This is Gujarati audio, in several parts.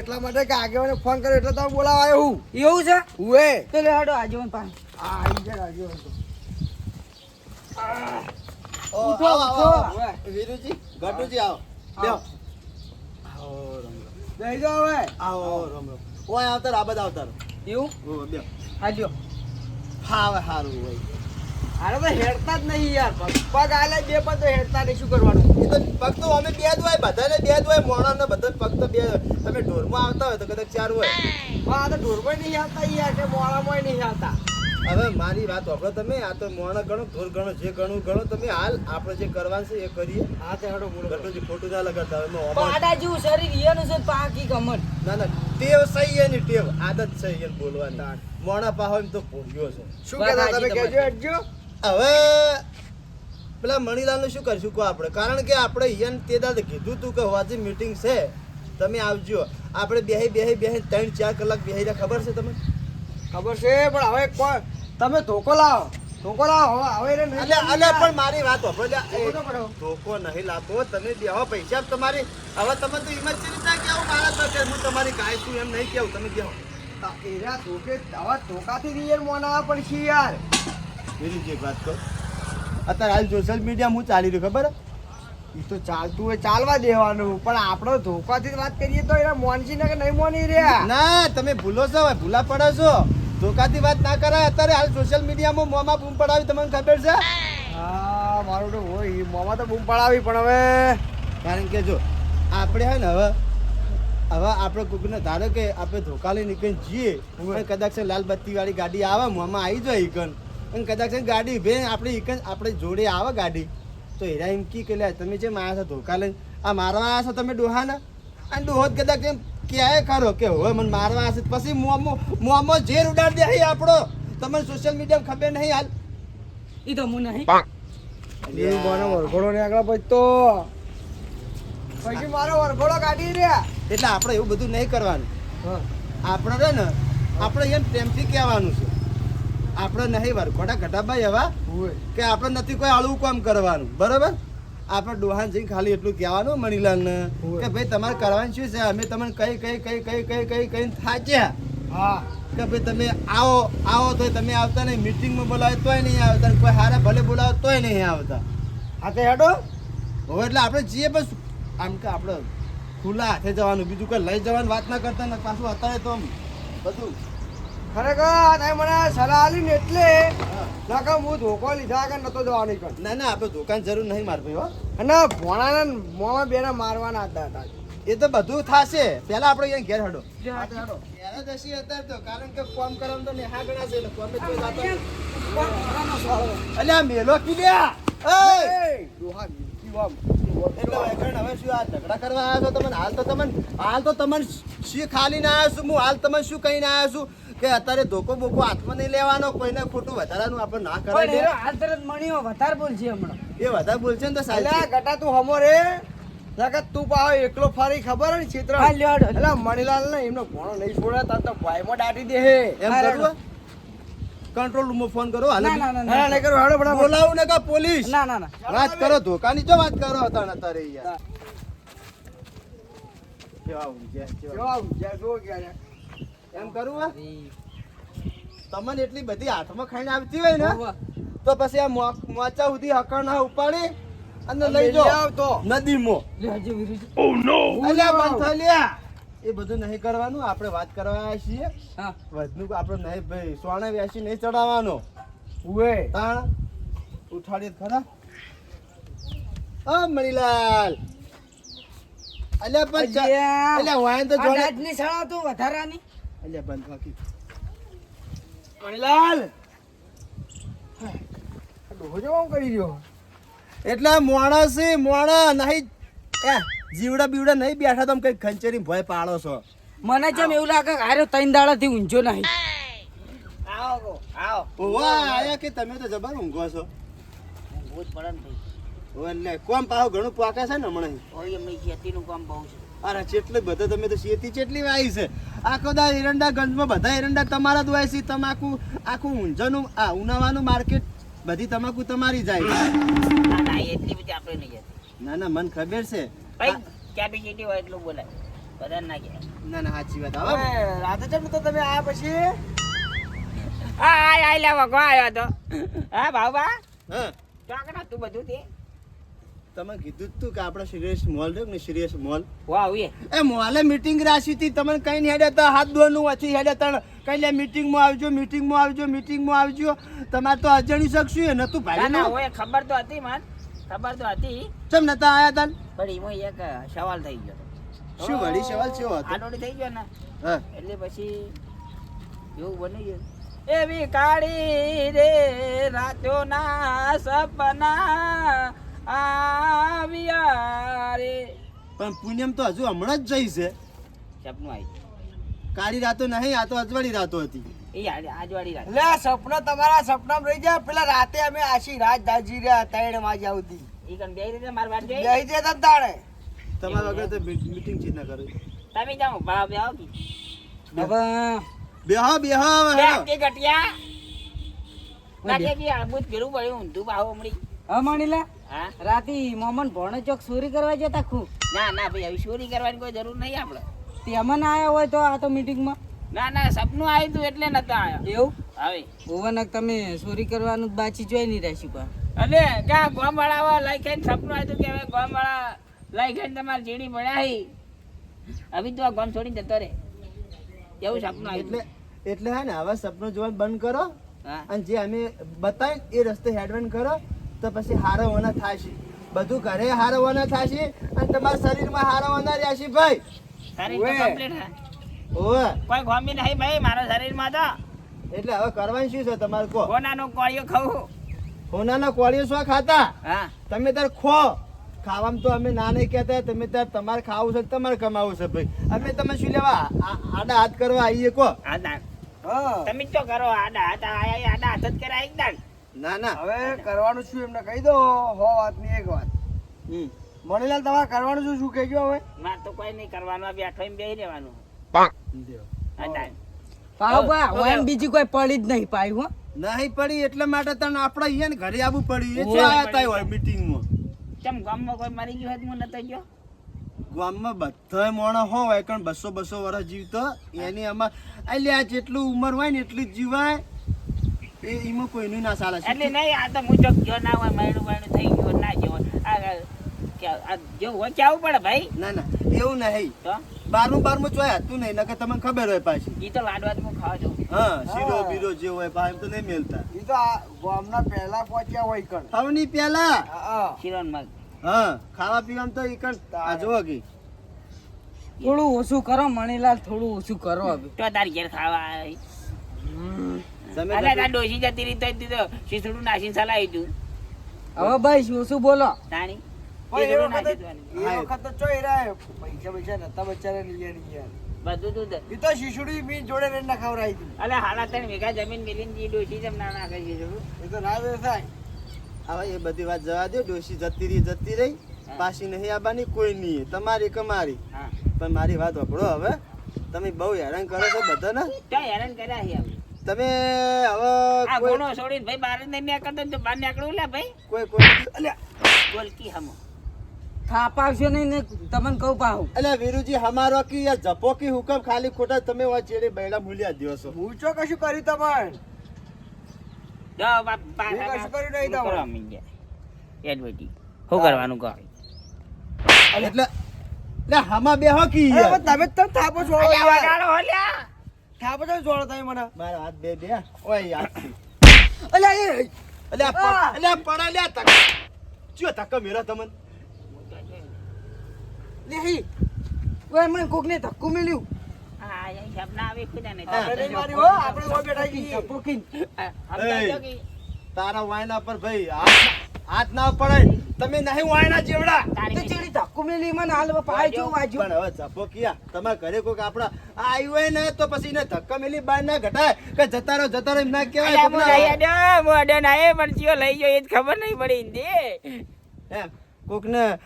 એટલા માટે કે આગેવાને ફોન કર્યો એટલે તમે બોલાવા આવ્યો હું. એવું છે ઉએ તો લે હાડો આજે મને પાણી આ આવી જાય આગેવાન તો. ઉઠો, ઉઠો. વીરુજી ગટુજી આવો બેહો. આવો રામ રામ. બેહી જાઓ હવે. આવો રામ રામ. ઓય આવતાર આ બધા આવતાર. એવું ઓ બેહો. હાલ્યો હા હવે સારું હોય. હારે તો હેડતા જ નહીં યાર પગ આલે બે પણ તો હેડતા નહીં શું કરવાનું. એ તો પગ તો અમે બે જ હોય બધાને બે જ હોય મોણાને બધા પગ તો બે તમે ઢોરમાં આવતા હોય તો કદાચ ચાર હોય. આ તો ઢોરમાં નહીં આવતા યાર કે મોળામાં નહીં આવતા. હવે મારી વાત વાપરો તમે આ તો મોણા ગણો ઢોર ગણો જે ગણું ગણો તમે હાલ આપણે જે કરવાનું છે એ કરીએ. હા તે હેડો બોલો. ગટુજી ખોટું ના લગાડતા હવે એમાં પાડા જેવું શરીર ઈયાનું છે પાકી કમર ના ના ટેવ સહી એની ટેવ આદત છે એને બોલવાની મોણા પાહો એમ તો ભોગ્યો છે. શું કહેતા તમે કહેજો હેડજો. હવે પેલા મણીલાલનું શું કરશું કહો આપણે કારણ કે આપણે ઈયન તે દાદા કીધું તું કે હોવાજી મીટિંગ છે તમે આવજો આપણે બેહી 3-4 કલાક બેહી રહ્યા ખબર છે તમને ખબર છે પણ હવે કોઈ તમે ધોકો લાવો હવે એને નહીં અલે પણ મારી વાત વાપરો ધોકો પડો. ધોકો નહીં લાતો તમે બેહો પૈસા તમારી હવે તમે તો હિંમત છે રીતના કેવું મારા તો કે હું તમારી ગાય છું એમ નહીં કેવું તમે બેહો એરા ધોકે આવા ધોકાથી રિયલ મોના પડશે યાર. બીજી એક વાત કહો અત્યારે હાલ સોશિયલ મીડિયા હું ચાલી રહ્યું ખબર એ તો ચાલતું હોય ચાલવા દેવાનું પણ આપણો ધોકાથી જ વાત કરીએ તો એના મોનસી ને કે નહીં મોની રહ્યા. ના તમે ભૂલો છો હવે ભૂલા પડો છો ધોકાથી વાત ના કરાય અત્યારે હાલ સોશિયલ મીડિયામાં મોંમાં બૂમ પડાવી તમને ખબર છે હા મારું તો હોય મોમાં તો બૂમ પડાવી પણ હવે કારણ કે જો આપણે હે ને હવે આપણે કોકને ધારો કે આપણે ધોકા લઈ નીકળી જઈએ અને કદાચ છે લાલ બત્તી વાળી ગાડી આવે મોંમાં આવી જાય ઈકન અને કદાચ છે ગાડી ભે આપણે જોડે આવે ગાડી તો હેરા એમ કે લે તમે જે માયા છો ધોકા લઈને આ મારવા આવ્યા છો તમે ડોહાના અને ડોહો જ કદાચ એમ ક્યાંય ખરો કે હવે મને મારવા હશે પછી મોમો ઝેર ઉડાડી દે આપણો તમને સોશિયલ મીડિયામાં ખબર નહીં હાલ ઈ તો હું નહીં એવું મને વરઘોડો ને આગળ પછી મારો વરઘોડો કાઢી રહ્યા. એટલે આપણે એવું બધું નહીં કરવાનું હા આપણે રે ને આપણે એમ પ્રેમથી કહેવાનું છે આપણે નહીં વરઘોડા ઘટાભાઈ એવા હોય કે આપણે નથી કોઈ આળું કામ કરવાનું બરોબર આપણે ડોહાન જઈને ખાલી એટલું કહેવાનું મણીલાલને કે ભાઈ તમારે કરવાનું શું છે અમે તમને કઈ થાક્યા હા કે ભાઈ તમે આવો તોય તમે આવતા નહીં મીટિંગમાં બોલાવે તોય નહીં આવતા કોઈ હારે ભલે બોલાવે તોય નહીં આવતા હા તે હેડો હવે એટલે આપણે જઈએ બસ આમ કે આપણે ખુલ્લા હાથે જવાનું બીજું કોઈ લઈ જવાની વાત ના કરતા ને પાછું અત્યારે તો આમ બધું ખરેખર તમે મને સલાહ આલી ને એટલે નકર હું ધોકો લીધા આગળ નતો જવાનો ઈ કણ. ના આપણે દુકાન જરૂર નહીં માર ભાઈ હો અને ભોણાના મોંમાં બેના મારવાના હતા. એ તો બધું થશે પેલા આપણે અહીંયા ઘેર હડો હા તે હેડો. ઘેર જ હશી અત્યારે તો કારણ કે કોમ કરવાનું તો નેહા ગણા છે એટલે કોમે કોઈ જાતો નહીં. અલ્યા મેલો કીધ્યા એ, ડોહા મીઠી વામ. એટલે વૈકણ હવે શું આ ઝઘડા કરવા આવ્યા છો તમે હાલ તો તમને શી ખાલી ના આવ્યો છું હું હાલ તમે શું કહીને આવ્યો છું કે અત્યારે ધોકો બોકો હાથમાં નહીં લેવાનો કોઈને ખોટું વધારાનું આપણે ના પણ કરાય એરો હાલ તરત મણીઓ વધારે બોલશે હમણાં એ વધારે બોલશે ને તો અલ્યા સાચી ગટા તું હમો રે નકર તું પાહો એકલો ફરી ખબર હે ને ચિત્ર હા લ્યો હાડો. અલા મણીલાલ ને એમનો ભોણો નહીં છોડે તાર તો ભાઈમાં દાટી દે હે. એમ હા, કરવું કંટ્રોલ રૂમમાં ફોન કરો હાલ ના ના ના હા ના નહીં કરું હેડો બરાબર. બોલાવું ને કા પોલીસ ના ના ના વાત કરો ધોકાની જો વાત કરો અત્યારે યાર કેવા ઊંઘ્યા, કેવા જો આવું, જ્યાં જો ક્યારે. એમ કરવું હે તમને એટલી બધી હાથમાં ખાઈને આવતી હોય ને હોવા. તો પછી આ મોચા સુધી હકરના ઉપાડી અને લઈ લઈ જાઓ જાવ તો. નદીમાં લ્યો હજી વિરુજી. અલ્યા બંધ થઈ લ્યા એ બધું નહીં કરવાનું આપણે વાત કરવા આવ્યા છીએ હા વધનું આપણે નહીં ભાઈ સોના વ્યાસી નહીં ચડાવવાનો ઉએ. તાણ ઉઠાડી ખરા મણીલાલ અલ્યા પણ અલ્યા. અલ્યા વાયન તો આ જોડે દાજની શાળા તું વધારાની અલ્યા બંધ બાકી મણીલાલ ડોહો જો આમ કરી રહ્યો. એટલે મોણસ મોણા નહીં જીવડા બીવડા નહીં બેઠા તમે કઈ ખંચેરી ભય પાડો છો મને જેમ એવું લાગે કે હારે ત્રણ દાડાથી ઊંઝો નહીં આવો આવો. ઓવા આયા કે તમે તો જબર ઊંઘો છો ભૂત પડે ને ભાઈ એટલે કોમ પાહો ઘણું પાકે છે ને હમણાં ઓય એમની ખેતીનું કામ બહુ છે અરે ચેટલે બધા તમે તો શેતી ચેટલી વાઈ છે આખો દા એરંડા ગંજમાં બધા એરંડા તમારા જ વાય છે તમાકુ આખું ઊંઝાનું આ ઉનાવાનું માર્કેટ બધી તમાકુ તમારી જાય ના ના એટલી બધી આપણે નહીં જતી ના ના મને ખબર છે ભાઈ કેપેસિટી હોય એટલું બોલાય બધા ના ગયા. ના ના સાચી વાત આવે હવે રાતે ચમ તો તમે આયા પછી આય લે વગો આવ્યો તો. હા ભાવબા હા ચોકડા તું બધું તે તમે કીધું જ તું કે આપણે સિરિયસ મોલ રહ્યો ને સિરિયસ મોલ વાહ એ એ મોલે મીટિંગ રાખી હતી તમને કઈ નહીં હેડ્યા હતા હાથ દોનું વચ્ચે હેડ્યા હતા કઈ લે મીટિંગમાં આવજો તમારે તો અજાણી શકશું એ નતું ના ભાઈ ના ઓય ખબર તો હતી મન ખબર તો હતી ચમ નતા આયા તા પણ એમાં એક સવાલ થઈ ગયો શું વળી સવાલ કેવો હતો આડોડી થઈ ગયો ને હા એટલે પછી એવું બની ગયું એવી કાળી રે રાતોના સપના આવ્યા રે પણ પૂનમ તો હજુ હમણાં જ જઈ છે સપનું આવી કાળી રાતો નહીં આ તો અજવાળી રાતો હતી એ આજવાળી રાત લે સપના તમારા સપનામાં રહી જાય પેલા રાતે અમે આશી રાત દાજી રહ્યા 3 વાગ્યા સુધી એ કણ બે રીતે માર વાત જોઈ બેહી જતા ને તાણે તમારા વગર તો મીટિંગ ચીજ ના કરે તમે જાઓ ભાવ બે આવો કી બેહો બે હેડો કે ગટિયા લાગે કે આબુત ફેરું પડ્યું ઊંધું બાહો મળી હા મણીલા હા રાતી મોમન ભોણે ચોક ચોરી કરવા જતા ખૂબ ના ના ભાઈ હવે ચોરી કરવાની કોઈ જરૂર નહીં આપણે તેમાં ના આયા હોય તો આ તો મીટિંગમાં ના ના સપનું આવ્યું તું એટલે નતા આવ્યા એવું હવે ઓવનક તમે ચોરી કરવાનું જ બાચી જોઈ નહીં રહેશું પા અને ક્યાં ગોમવાળા લઈ ખાઈને સપનું આવ્યું કે હવે ગોમવાળા લઈ ખાઈને તમારે જેડી ભણ્યા હવે તો આ ગોમ છોડીને જતો રે એવું સપનું આવ્યું એટલે એટલે હે ને હવે સપનું જોવાનું બંધ કરો હા અને જે અમે બતાવી એ રસ્તે હેડવેન કરો તો પછી હારવાના થશે બધું ઘરે હારવાના થશે અને તમારા શરીરમાં હારવાના રહેશે ભાઈ શરીર તો ઓવે. કમ્પ્લીટ હા ઓવે કોઈ ગોમી નહીં ભાઈ મારા શરીરમાં તો એટલે હવે કરવાનું શું છે તમારે કહો કોનાનો કોળિયો ખાવું હોનાના કોળીઓ શું ખાતા હા તમે તાર ખો ખાવામાં તો અમે ના નહીં કહેતા તમે તાર તમારે ખાવું છે તમારે કમાવું છે ભાઈ અમે તમે શું લેવા આડા હાથ કરવા આવીએ કહો હા દાન હા તમે જ તો કરો આડા હાથ આયા આડા હાથ જ કરાય એક દાન ના ના હવે કરવાનું શું એમને કહી દો વાતની એક વાત હમ. મણીલાલ તમારે કરવાનું શું કહેજો હવે માર તો કોઈ નહીં કરવાનું આ બેઠો એમ બેહી રહેવાનું દેવ. હા દાન પાવ બા તો હોય કેવું? બીજી કોઈ પડી જ નહીં પાયું હો નહીં પડી એટલા માટે તને આપણે અહીંયા ને ઘરે આવવું પડ્યું એ ઓવે. શું આયા તા હોય મીટિંગમાં ચમ ગામમાં કોઈ મરી ગયું હતું હું નતો ગયો ગામમાં બધા માણસ હોય કારણ 200 વર્ષ જીવતો એની આમાં એટલે આ જેટલું ઉંમર હોય ને એટલી જ જીવાય એ એમાં કોઈનું ના ચાલે છે એટલે નહીં આ તો મુજબ જો ના હોય માયણું બાયણું થઈ ગયું ના જેવો આ જેવું હોય કેવું પડે ભાઈ ના ના એવું નહીં તો 12મું ચોય હતું નહીં નકર તમને ખબર હોય પાછી ઈ તો લાડવા હું ખાવા જઉં હા શીરો હા. બીરો જે હોય પા એમ તો નહીં મેલતા એ તો આ ગામના પહેલા પહોંચ્યા હોય કણ ખાવની પેલા હા શિરોન મગ હા ખાવા પીવામાં તો ઈ કણ આ જોવો કે થોડું ઓછું કરો મણીલાલ થોડું ઓછું કરો હવે તો તારી ઘેર ખાવા આવી તમે અરે તાર ડોસી જતી રહી તો તું તો શીસડું નાસીને સલાવી તું હવે ભાઈ ઓછું બોલો તાણી પણ એ શીસડું વખતે નાસી એ વખત તો ચોઈ રહ્યા પૈસા નતા બચારા નહીં બધું તું દે. એ તો શીશુડી મી જોડે રહીને ના ખવડાવી હતી અલે હાલા ત્રણ વીઘા જમીન મિલીને જી ડોસી જેમ ના નાખે શીસડું એ તો ના થાય હવે એ બધી વાત જવા દો ડોશી જતી રહી પાછી નહીં આવવાની કોઈ નહીં તમારી કમારી હા પણ મારી વાત વાપરો હવે તમે બહુ હેરાન કરો છો બધાને તો હેરાન કર્યા છે આપણે. તમે હવે આ કોઈ ગુનો છોડીને ભાઈ બહાર જ નહીં નીકળતો ને તો બહાર નીકળવું લે ભાઈ કોઈ અલ્યા ગોલકી હમો થાપ આવશે નહીં ને તમને કહું પાહું અલ્યા વીરુજી હમારો કી યા જપો કી હુકમ ખાલી ખોટા તમે વા ચેડે બૈડા મૂલ્યા દ્યો છો હું ચો કશું કર્યું તમારે જો બાપ હું કશું કર્યું નહીં તમારે. કરવા માંડ્યા એડવર્ટી શું કરવાનું કહો એટલે એટલે હમા બે કી અરે યાર પણ તમે તો થાપો છોડો અલ્યા યાર. વગાડો હોલ્યા થાપો તો છોડો તમે મને મારા હાથ બે ઓય યાદ અલ્યા એ અલ્યા પડા લ્યા તક ચિયો તક મેરા તમન લે હી ઓય મને કોકને ધક્કો મેલ્યું હા એ સપના આવે ખુદા ને આપણે નહીં મારી હો આપણે હો બેઠા છીએ પોકીન તારા વાયના પર ભાઈ હાથ ના પડે તમે નહીં વાયના જેવડા તે ચેડી ધક્કો મેલી મને હાલ પાય જો વાજો પણ હવે જપો કિયા તમારા ઘરે કોઈક આપડા આવ્યું હોય ને તો પછી ને ધક્કા મેલી બાર ના ઘટાય કે જતા રહો એમ ના કહેવાય પણ ચિયો લઈ ગયો એ જ ખબર નહીં પડી દે એમ કોક ને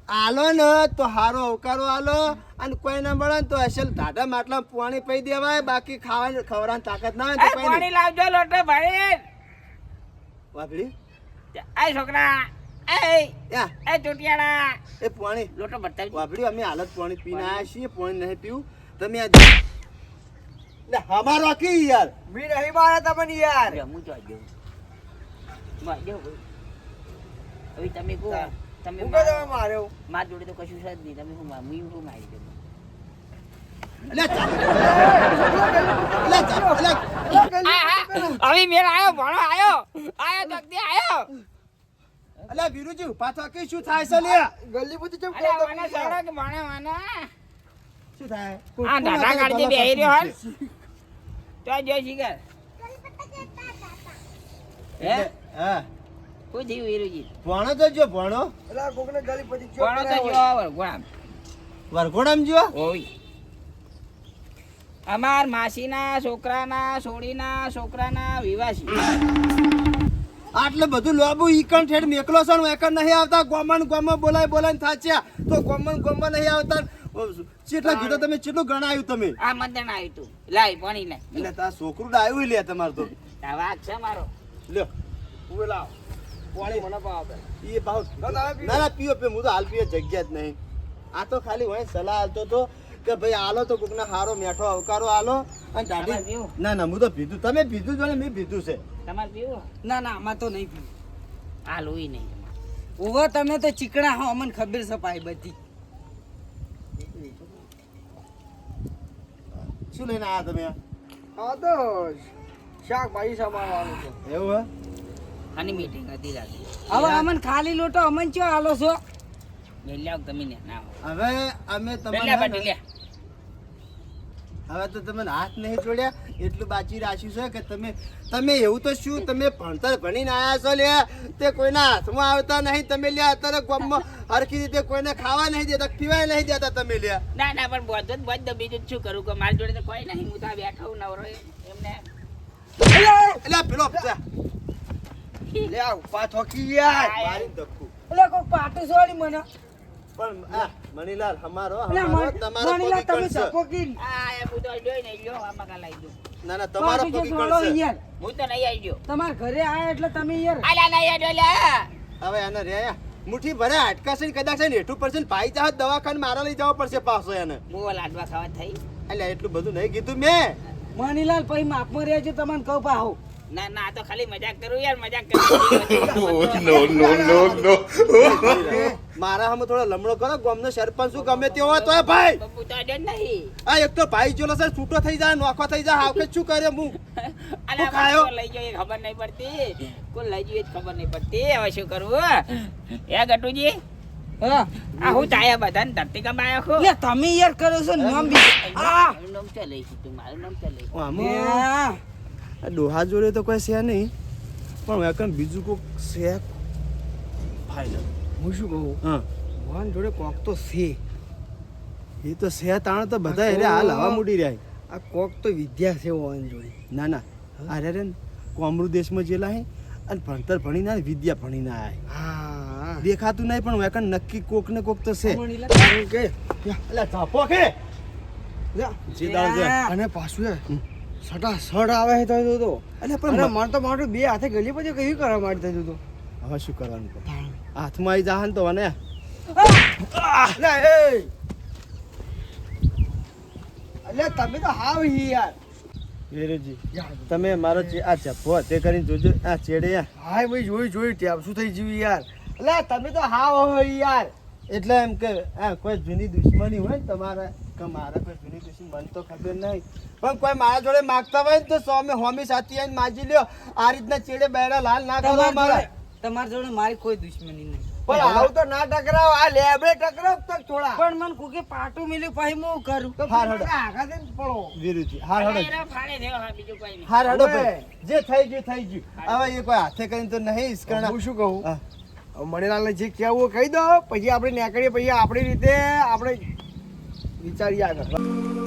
આલો ને તો હારો અવકારો આલો અને કોઈ ના મળે ને તો અસલ ઢાઢા માટલા પાણી પી દેવાય બાકી ખાવાની ખવડાવવાની તાકાત ના હોય તો કોઈ પાણી નહીં લાવજો લોટો ભાઈ વાપરી આ છોકરા યા એ ચોટિયાળા એ પાણી લોટો બતાવજો. વાપર્યું અમે હાલત પાણી પીને આયા છીએ પાણી નહીં પીવું તમે આ લે હમારો કી યાર મી નહીં મારે તમને યાર હું તો આજો હવે તમે કહો તમે હું કદા માર્યો મારા જોડે તો કશું છે જ નહીં. તમે હું મારી દો. લે હવે મેળ આયો ભણો આયો જગદી આયો. અલે વીરુજી પાછો કે શું થાય છે લે ગલી બધી ચમ અરે કહો વાના તમે સડો કે ભણે વાના. શું થાય આ દાદા કાઢી બેહી રહ્યો હાલ. તો જોઈ શીખર હે હા શું થયું વીરુજી? ભણો તો જો ભણો અલા કોકને ગલી બધી ચમ ભણો તો કરાવો. જો વરઘોડામ. વરઘોડામ જો ઓય અમાર માસીના છોકરાના સોડીના છોકરાના વિવાસી. આટલે બધું લોબુ ઈકણ ઠેડ મેકલો છે ને એકણ નહીં આવતા ગોમન બોલાય થાચ્યા તો ગોમન નહીં આવતા કેટલા કીધું તમે કેટલું ગણાયું તમે આ મંદણ આવ્યું તું લાય પાણી ને એટલે તાર છોકરું ડાયું લે તમાર તો વાઘ છે મારો. લ્યો ઉભે લાવ પાણી મને પાવ એ ભાવ ના, તમે ના પીઓ પીઓ હું તો હાલ પીએ જગ્યા જ નહીં આ તો ખાલી હોય સલાહ આલતો તો કે ભાઈ આલો તો કોકના હારો મેઠો અવકારો આલો અને તમારે દાઢી પીવું? ના હું તો પીધું તમે પીધું જો ને મેં પીધું છે તમારે પીવું? ના ના આમાં તો નહીં પીવું. આ લોહી નહીં. ઓવા તમે તો ચીકણા હો અમને ખબર છે પાઈ બધી. શું લઈને આયા તમે હા તો શાકભાજી સમારવાનું છે એવું હે આની મીટિંગ હતી રાતે. હવે અમને ખાલી લોટો અમને ચો આલો છો? મેલ્યા તમે ને ના હવે અમે મેલ્યા તમારે બાટી લે. હવે તો તમે હાથ નહીં જોડ્યા એટલું બાકી રાખ્યું છે કે તમે એવું તો શું તમે ભણતર ભણીને આયા છો લે તે કોઈના હાથમાં આવતા નહીં તમે લ્યા અત્યારે ગામમાં હરખી રીતે કોઈને ખાવા નહીં દેતા પીવાય નહીં દેતા તમે લ્યા ના ના પણ બધું જ બંધ બીજું જ શું કરું કે મારી જોડે તો કોઈ નહીં. હું તો આ બેઠો હું નવરો એમને એટલે પેલો લે આવ પાછોકી યાર મારી ધક્કું એટલે કોઈ પાટું છોડી મને. પણ આ મણીલાલ અમારો એટલે તમારો મણીલા પગી તમે કણસે. સપોકી આ એ હું તો જોઈ નહીં લ્યો આમાં કાલ આવી ગયો. ના ના તમારો પાટું પગી જો છોડો કણસે. યાર. હું તો નહીં આવી ગયો. તમારા ઘરે આયા એટલે તમે યાર આલા નહીં આવ્યો લે. હવે એને રહ્યા મુઠ્ઠી ભરે હાટકા છે ને કદાચ છે ને 80% પાઈ જાવ દવાખાને મારા લઈ જવા પડશે પાછો એને બહુ લાડવા ખાવા થઈ. એટલે એટલું બધું નહીં કીધું મેં મણીલાલ પછી માપમાં રહેજો તમને કહું પાહો. ના ના આ તો ખાલી મજાક કરું યાર મજાક કરું. મારા હમ થોડો લમડો કરો ગામનો સરપંચ શું ગમે તે હોય તોય ભાઈ બબુ તો અડ્યો જ નહીં. આ એક તો ભાઈ જોલો છે છૂટો થઈ જાય નોખો થઈ જાય હાવકે શું કરે હું અલા શું ખાયો? કોણ લઈ ગયો એ ખબર નહીં પડતી. કોણ લઈ ગયું એ જ ખબર નહીં પડતી. હવે શું કરવું એ ગટુજી? હા આ હું ચાયા બધાને ધરતી કમાયો છું. લે તમે યાર કરો છો નામ બીજું. આ મારું નામ ચાલે છે તું મારું નામ ચાલે. આમાં આ ડોહા જોડે તો કોઈ છે નહીં પણ વેકન બીજું કોક છે ફાઇનલ હું શું કહું હા ભગવાન જોડે કોક તો છે એ તો છે તાણ તો બધા એટલે હાલ હવા મૂડી રહ્યા આ કોક તો વિદ્યા છે ભગવાન જોડે ના ના અરે રે કોમરૂ દેશમાં જેલા હે અને ભણતર ભણીને આયા, વિદ્યા ભણીને આયા હા દેખાતું નહીં પણ વેકન નક્કી કોક ને કોક તો છે મણીલાલ કારણ કે એટલે ઝાપો કે લે, જે દાળ છે અને પાછું યાર સટા સડ આવે છે તો એટલે પણ પણ મને તો મારું બે હાથે ગલી પછી કઈ કરવા માંડતા તું તો હવે શું કરવાનું કહો? હાથમાં આવી જાહન તો મને લે એ અલ્યા તમે તો હાવ હી યાર વીરજી તમે મારો આ ચપ્પો તે કરીને જોજો આ ચેડે હાય ભાઈ જોઈ ટેપ શું થઈ જીવી યાર અલ્યા તમે તો હાવ હો યાર એટલે એમ કે આ કોઈ જૂની દુશ્મની હોય ને તમારા કે મારા કોઈ જૂની દુશ્મની મને તો ખબર નહીં પણ કોઈ મારા જોડે માગતા હોય ને તો સોમે હોમી સાથી આવીને માજી લ્યો આ રીતના ચેડે બેડા લાલ ના કરો મારા તમારા જોડે મારી કોઈ દુશ્મની નહીં. પણ આવું તો ના ટકરાવ આ લેબડે ટકરાવ તક થોડા પણ મને કોકે પાટું મિલ્યું પછી હું કરું. તો હાર હડો. આગા દે ને પડો વીરુજી હાર હડો એનો ફાળે થયો હા બીજું કોઈ નહીં. હાર હડો ઓય. ભાઈ જે થઈ ગયું થઈ ગયું હવે એ કોઈ હાથે કરીને તો નહીં ઈસકણા હું શું કહું હા. મણીલાલને જે કહેવું કહી દો પછી આપણે નીકળીએ પછી આપણી રીતે આપણે વિચારીએ આગળ